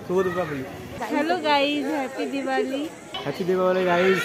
Shubho Deepavali. Hello guys, happy Diwali. Happy Diwali guys.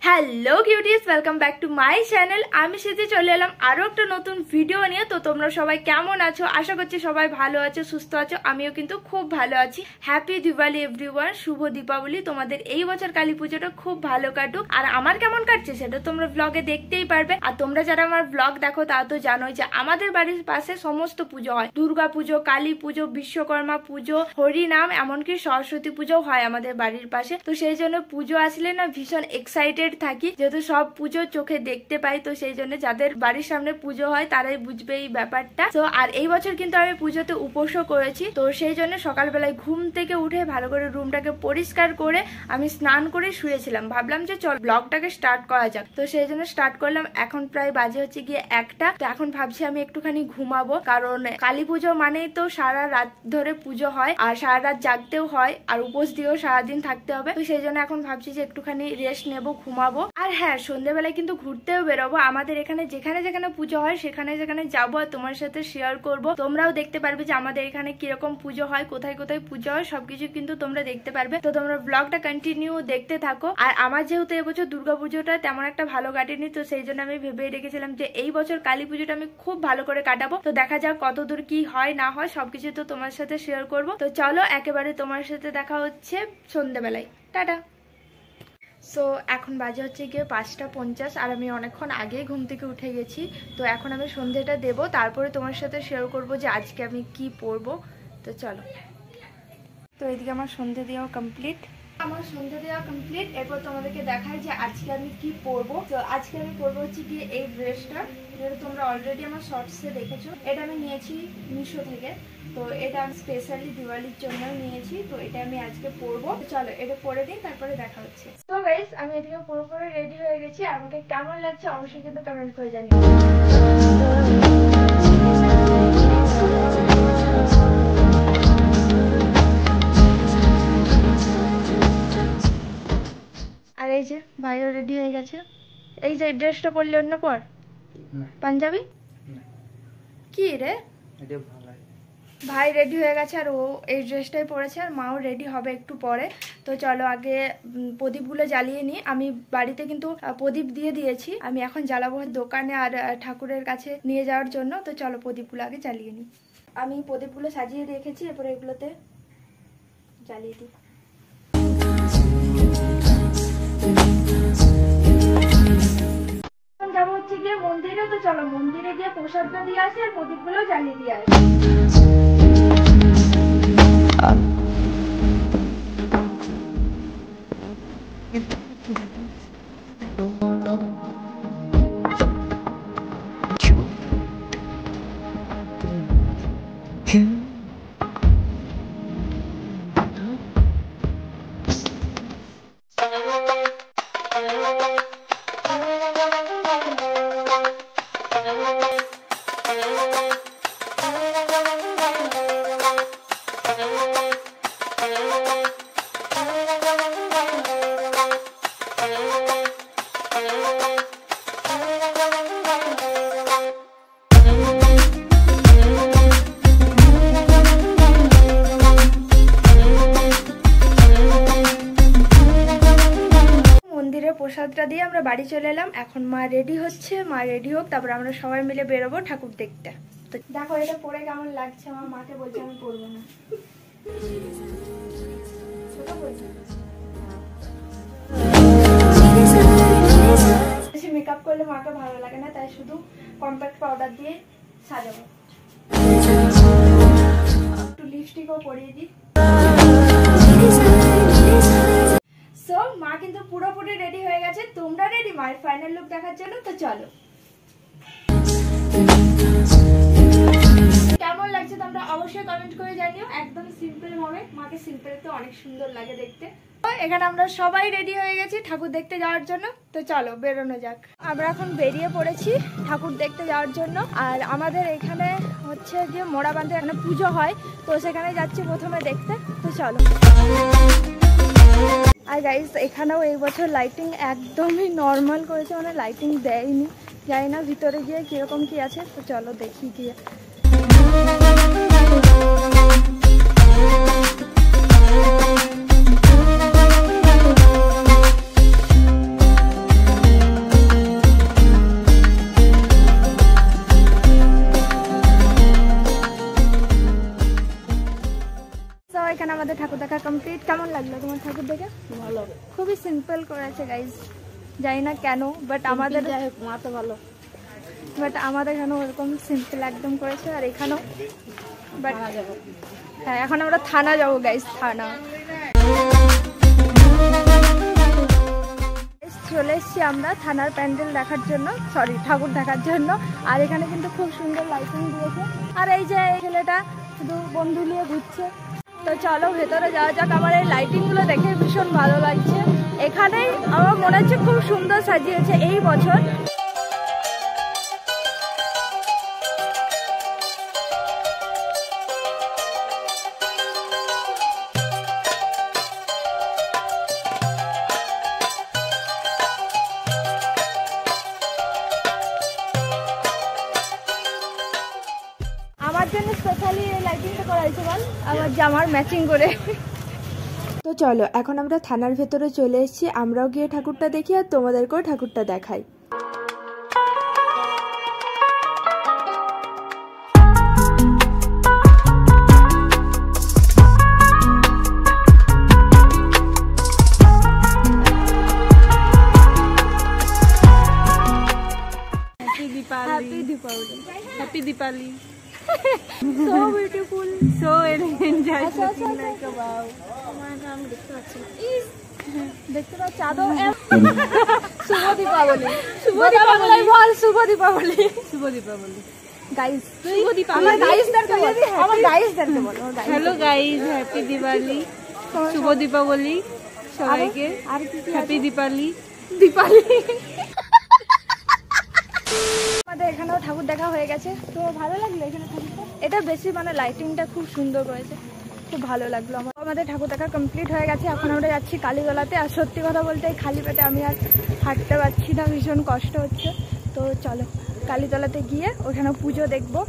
Hello cuties, welcome back to my channel. আমি সেজে চলে এলাম আরো একটা নতুন ভিডিও নিয়ে। তো তোমরা সবাই কেমন আছো? আশা করছি সবাই ভালো আছো, সুস্থ আছো। আমিও কিন্তু খুব ভালো আছি। হ্যাপি দিওয়ালি এভরিওয়ান, শুভ দীপাবলি। তোমাদের এই বছর কালী পুজোটা খুব ভালো কাটুক। আর আমার কেমন কাটছে সেটা তোমরা ব্লগে দেখতেই পারবে। আর তোমরা যারা আমার ব্লগ দেখো তা তো জানোই যে আমাদের বাড়ির পাশে সমস্ত পুজো হয়। দুর্গা পুজো, কালী পুজো, বিশ্বকর্মা পুজো, হরিনাম, এমনকি সরস্বতী পুজো হয় আমাদের বাড়ির পাশে। তো সেই জন্য পুজো আসলে না ভীষণ এক্সাইটেড থাকি, যেহেতু সব পুজো চোখে দেখতে পাই। তো সেই জন্য যাদের বাড়ির সামনে পুজো হয় তারাই বুঝবে এই ব্যাপারটা। তো আর এই বছর কিন্তু আমি পুজোতে উপোসও করেছি। তো সেই জন্য সকালবেলায় ঘুম থেকে উঠে ভালো করে রুমটাকে পরিষ্কার করে আমি স্নান করে শুয়েছিলাম। ভাবলাম যে চল ব্লগটাকে স্টার্ট করা যাক। তো সেই জন্য স্টার্ট করলাম। এখন প্রায় বাজে হচ্ছে গিয়ে 1টা। তো এখন ভাবছি আমি একটুখানি ঘুমাবো, কারণ কালী পুজো মানেই তো সারা রাত ধরে পুজো হয় আর সারা রাত জাগতেও হয় আর উপোস দিয়েও সারাদিন থাকতে হবে। তো সেই জন্য এখন ভাবছি যে একটুখানি রেস্ট নেবো, ঘুমাবো। আর হ্যাঁ, সন্ধ্যেবেলায় কিন্তু ঘুরতেও বেরোবো। আমাদের এখানে যেখানে যেখানে পুজো হয় সেখানে যেখানে যাবো আর তোমার সাথে শেয়ার করব। তোমরাও দেখতে পারবে যে আমাদের এখানে কিরকম পুজো হয়, কোথায় কোথায় পুজো হয়, সবকিছু কিন্তু তোমরা দেখতে পারবে। তো তোমরা ব্লগটা কন্টিনিউ দেখতে থাকো। আর আমার যেহেতু এবছর দুর্গাপুজোটা তেমন একটা ভালো কাটেনি, তো সেই জন্য আমি ভেবেই রেখেছিলাম যে এই বছর কালী পুজোটা আমি খুব ভালো করে কাটাবো। তো দেখা যাক কতদূর কি হয় না হয়, সবকিছু তো তোমার সাথে শেয়ার করব। তো চলো একেবারে তোমার সাথে দেখা হচ্ছে সন্ধ্যেবেলায়। টাটা। সো এখন বাজে হচ্ছে গিয়ে 5:50 আর আমি অনেকক্ষণ আগেই ঘুম থেকে উঠে গেছি। তো এখন আমি সন্ধ্যেটা দেবো, তারপরে তোমার সাথে শেয়ার করব যে আজকে আমি কি পরবো। তো চলো। তো এদিকে আমার সন্ধ্যে দেওয়া কমপ্লিট। এরপর তোমাদেরকে দেখাই যে আজকে আমি কি পরবো। তো আজকে আমি পরবো হচ্ছে গিয়ে এই ড্রেসটা, যেটা তোমরা অলরেডি আমার শর্টসে দেখেছো। এটা আমি নিয়েছি মিশো থেকে। তো এটা আমি স্পেশালি দিওয়ালির জন্য নিয়েছি। তো এটা আমি আজকে পরবো। চলো এটা পরে দিই, তারপরে দেখা হচ্ছে। তো গাইস, আমি এদিকে পুরোপুরি রেডি হয়ে গেছি। আমাকে কেমন লাগছে অবশ্যই কিন্তু কমেন্ট করে জানিও। আর এই যে ভাইও রেডি হয়ে গেছে। এই যে ড্রেসটা পরলে অন্য পর পাঞ্জাবি কি রে, ভাই রেডি হয়ে গেছে আর ও এই ড্রেসটাই পরেছে আর মাও রেডি হবে একটু পরে। তো চলো আগে প্রদীপগুলো জ্বালিয়ে নিই। আমি বাড়িতে কিন্তু প্রদীপ দিয়ে দিয়েছি, আমি এখন জ্বালাবো দোকানে আর ঠাকুরের কাছে নিয়ে যাওয়ার জন্য। তো চলো প্রদীপগুলো আগে জ্বালিয়ে নিই। আমি প্রদীপগুলো সাজিয়ে রেখেছি, এরপরে এগুলোতে জ্বালিয়ে দিই। যাবো হচ্ছে গিয়ে মন্দিরে। তো চলো মন্দিরে গিয়ে প্রসাদটা দিয়ে আসি আর প্রদীপগুলো জ্বালিয়ে দিয়ে আসি। প্রসাদটা দিয়ে আমরা বাড়ি চলে এলাম। এখন মা রেডি হচ্ছে, মা রেডি হোক, তারপর আমরা সবাই মিলে বেরোবো ঠাকুর দেখতে। তো দেখো এটা পরে কেমন লাগছে। আমার মাকে বলছে আমি পরবো না। বেশি মেকআপ করলে মাকে ভালো লাগে না, তাই শুধু কম্প্যাক্ট পাউডার দিয়ে সাজাবো। একটু লিপস্টিকও পরিয়ে দিই। সো মা কিন্তু পুরোপুরি রেডি হয়ে গেছে। তোমরা রেডি মায়ের ফাইনাল লুক দেখার জন্য? তো চলো। কেমন লাগছে তোমরা অবশ্যই কমেন্ট করে জানিও। একদম সিম্পল ভাবে, মাকে সিম্পল তো অনেক সুন্দর লাগে দেখতে। এখানে আমরা সবাই রেডি হয়ে গেছি ঠাকুর দেখতে যাওয়ার জন্য। তো চলো বেরোনো যাক। আমরা এখন বেরিয়ে পড়েছি ঠাকুর দেখতে যাওয়ার জন্য। আর আমাদের এখানে হচ্ছে যে মোড়াবান্ধে এখানে পুজো হয়, তো সেখানে যাচ্ছি প্রথমে দেখতে। তো চলো। আর গাইস এখানেও এই বছর লাইটিং একদমই নর্মাল করেছে, মানে লাইটিং দেয়নি। জানি না ভিতরে গিয়ে কিরকম কি আছে। তো চলো দেখি গিয়ে। এখানে আমাদের ঠাকুর দেখা কমপ্লিট। কেমন লাগলো তোমার ঠাকুর দেখে? ভালো, খুবই সিম্পল করেছে গাইজ, জানি না কেন, বাট আমাদের মাথা ভালো, আমাদের এখানেও এরকম সিম্পল একদম করেছে। আর এখানেও বাট হ্যাঁ, এখন আমরা থানা যাবো গাইজ, থানা। চলে এসছি আমরা থানার প্যান্ডেল দেখার জন্য, সরি ঠাকুর দেখার জন্য। আর এখানে কিন্তু খুব সুন্দর লাইটিং দিয়েছে। আর এই যে এই ছেলেটা শুধু বন্ধু নিয়ে ঘুরছে। তো চলো ভেতরে যাওয়া যাক। আমার এই লাইটিংগুলো দেখে ভীষণ ভালো লাগছে। এখানেই আমার মনে হচ্ছে খুব সুন্দর সাজিয়েছে এই বছর। আমার জন্য স্পেশালি এই লাইটিংটা করা হয়েছে, বল আমার জামার ম্যাচিং করে। তো চলো এখন আমরা থানার ভেতরে চলে এসেছি। আমরাও গিয়ে ঠাকুরটা দেখি আর তোমাদেরকেও ঠাকুরটা দেখাই। Happy Deepavali. Happy Deepavali. So beautiful, So enjoy. আচ্ছা, আচ্ছা, looking like a wow. আমি দেখতে পাচ্ছি, দেখতে পাচ্ছি আদৌ। শুভ দীপাবলি, শুভ দীপাবলি বল, শুভ দীপাবলি, শুভ দীপাবলি গাইস। শুভ দীপাবলি। আমার গাইসদেরকে বল, আমার গাইসদেরকে বল। হ্যালো গাইস, হ্যাপি দিওয়ালি, শুভ দীপাবলি সবাইকে। আর কি কি হ্যাপি দীপাবলি। দীপালি। আমাদের এখানেও ঠাকুর দেখা হয়ে গেছে। তো ভালো লাগলো এখানে ঠাকুরটা, এটা বেশি মানে লাইটিংটা খুব সুন্দর করেছে, খুব ভালো লাগলো আমার। আমাদের ঠাকুর দেখা কমপ্লিট হয়ে গেছে। এখন আমরা যাচ্ছি কালীতলাতে। আর সত্যি কথা বলতে খালি পেটে আমি আর হাঁটতে পারছি না, ভীষণ কষ্ট হচ্ছে। তো চলো কালীতলাতে গিয়ে ওখানে পুজো দেখবো।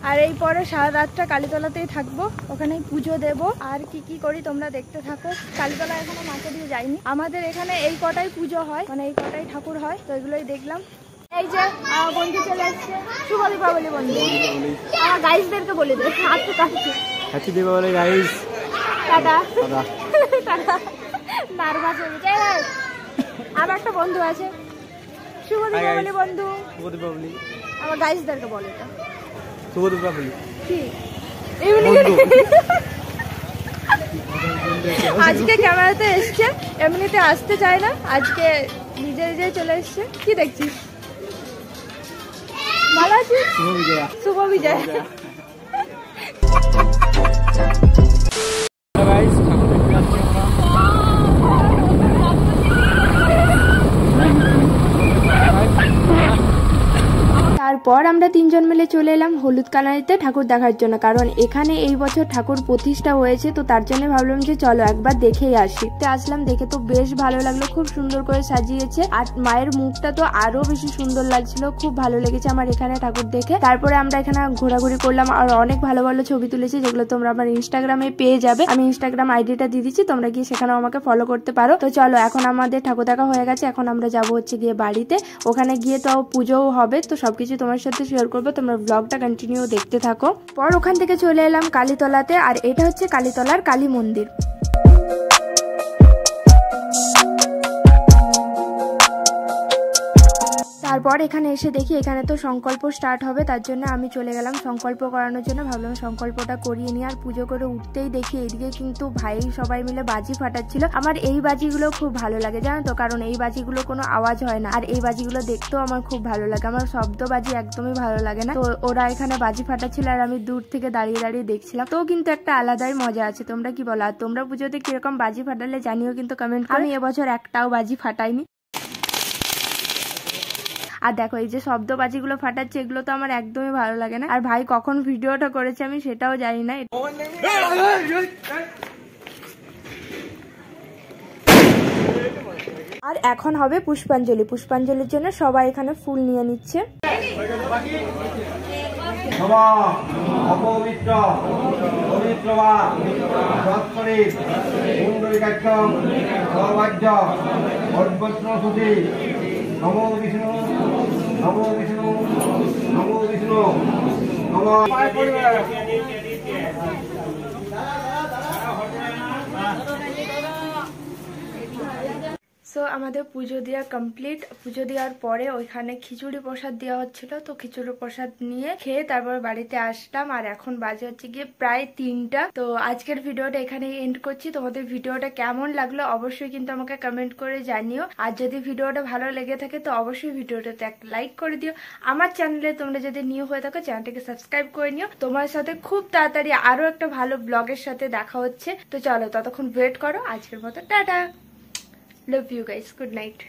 আর এই পরে সারা রাতটা কালীতলাতেই থাকবো, ওখানেই পুজো দেবো। আর কি কি করি তোমরা দেখতে থাকো। কালীতলা এখনো মাকে দিয়ে যাইনি। আমাদের এখানে এই কটাই পুজো হয়, মানে এই কটাই ঠাকুর হয়। তো এগুলোই দেখলাম। এই যে আমার বন্ধু চলে আসছে। শুভ দীপাবলি বন্ধু। আমার গাইসদেরকে বলে দে, হাতটা কাটছে। Happy Deepavali guys. Tata tata. Tata. Nervous হয়ে গেছে। আমার একটা বন্ধু আছে। শুভ দীপাবলি বন্ধু। শুভ দীপাবলি। আমার গাইসদেরকে বলে এটা। শুভ দীপাবলি। কি আজকে ক্যামেরাতে এসছে, এমনিতে আসতে চায় না, আজকে নিজে নিজে চলে এসছে। কি দেখছিস? ভালো আছিস? শুভ বিজয়া। শুভ বিজয়। গাইস ঠাকুর দেখতে যাচ্ছি আমরা। তারপর আমরা তিনজন মিলে চলে এলাম হলুদ কানাইতে ঠাকুর দেখার জন্য, কারণ এখানে এই বছর ঠাকুর প্রতিষ্ঠা হয়েছে। তো তার জন্য ভাবলাম যে চলো একবার দেখেই আসি। তো আসলাম, দেখে তো বেশ ভালো লাগলো, খুব সুন্দর করে সাজিয়েছে। আর মায়ের মুখটা তো আরো বেশি সুন্দর লাগছিল, খুব ভালো লেগেছে আমার এখানে ঠাকুর দেখে। তারপরে আমরা এখানে ঘোরাঘুরি করলাম আর অনেক ভালো ভালো ছবি তুলেছি, যেগুলো তোমরা আমার ইনস্টাগ্রামে পেয়ে যাবে। আমি ইনস্টাগ্রাম আইডিটা দিয়ে দিচ্ছি, তোমরা গিয়ে সেখানেও আমাকে ফলো করতে পারো। তো চলো এখন আমাদের ঠাকুর দেখা হয়ে গেছে, এখন আমরা যাবো হচ্ছে গিয়ে বাড়িতে। ওখানে গিয়ে তো পুজোও হবে, তো সবকিছু তোমার সাথে শেয়ার করবো, তোমরা ব্লগটা কন্টিনিউ দেখতে থাকো। পর ওখান থেকে চলে এলাম কালীতলাতে। আর এটা হচ্ছে কালীতলার কালী মন্দির। তারপর এখানে এসে দেখি এখানে তো সংকল্প স্টার্ট হবে, তার জন্য আমি চলে গেলাম সংকল্প করানোর জন্য। ভাবলাম সংকল্পটা করিয়ে নিয়ে আর পুজো করে উঠতেই দেখি এইদিকে কিন্তু ভাই সবাই মিলে বাজি ফাটাচ্ছিল। আমার এই বাজিগুলো খুব ভালো লাগে জানো তো, কারণ এই বাজিগুলো কোনো আওয়াজ হয় না। আর এই বাজিগুলো দেখতেও আমার খুব ভালো লাগে, আমার শব্দ বাজি একদমই ভালো লাগে না। তো ওরা এখানে বাজি ফাটাচ্ছিল আর আমি দূর থেকে দাঁড়িয়ে দাঁড়িয়ে দেখছিলাম। তো কিন্তু একটা আলাদাই মজা আছে। তোমরা কি বলো? আর তোমরা পুজোতে কিরকম বাজি ফাটালে জানিও কিন্তু কমেন্ট। আমি এবছর একটাও বাজি ফাটাইনি। আর দেখো এই যে শব্দ বাজিগুলো ফাটাচ্ছে, এগুলো তো আমার একদমই ভালো লাগে না। আর ভাই কখন ভিডিওটা করেছে আমি সেটাও জানি না। আর এখন হবে পুষ্পাঞ্জলি। পুষ্পাঞ্জলির জন্য সবাই এখানে ফুল নিয়ে নিচ্ছে। অপবিত্র পবিত্রবা সৎপরি পুণ্ডরিকাক্ষম সৌভাগ্য অদ্বৈতসুতি নমো বিষ্ণু নমো বিষ্ণু নমো বিষ্ণু নমো সো আমাদের পুজো দেওয়া কমপ্লিট। পুজো দেওয়ার পরে ওইখানে খিচুড়ি প্রসাদ দেওয়া হচ্ছিল, তো খিচুড়ি প্রসাদ নিয়ে খেয়ে তারপর বাড়িতে আসলাম। আর এখন বাজে হচ্ছে গিয়ে প্রায় 3টা। তো আজকের ভিডিওটা এখানে এন্ড করছি। তোমাদের ভিডিওটা কেমন লাগলো অবশ্যই কিন্তু আমাকে কমেন্ট করে জানিও। আর যদি ভিডিওটা ভালো লেগে থাকে তো অবশ্যই ভিডিওটাতে একটা লাইক করে দিও। আমার চ্যানেলে তোমরা যদি নিউ হয়ে থাকো চ্যানেলটাকে সাবস্ক্রাইব করে নিও। তোমার সাথে খুব তাড়াতাড়ি আরো একটা ভালো ব্লগের সাথে দেখা হচ্ছে। তো চলো ততক্ষণ ওয়েট করো। আজকের মতো tata. Love you guys. Good night.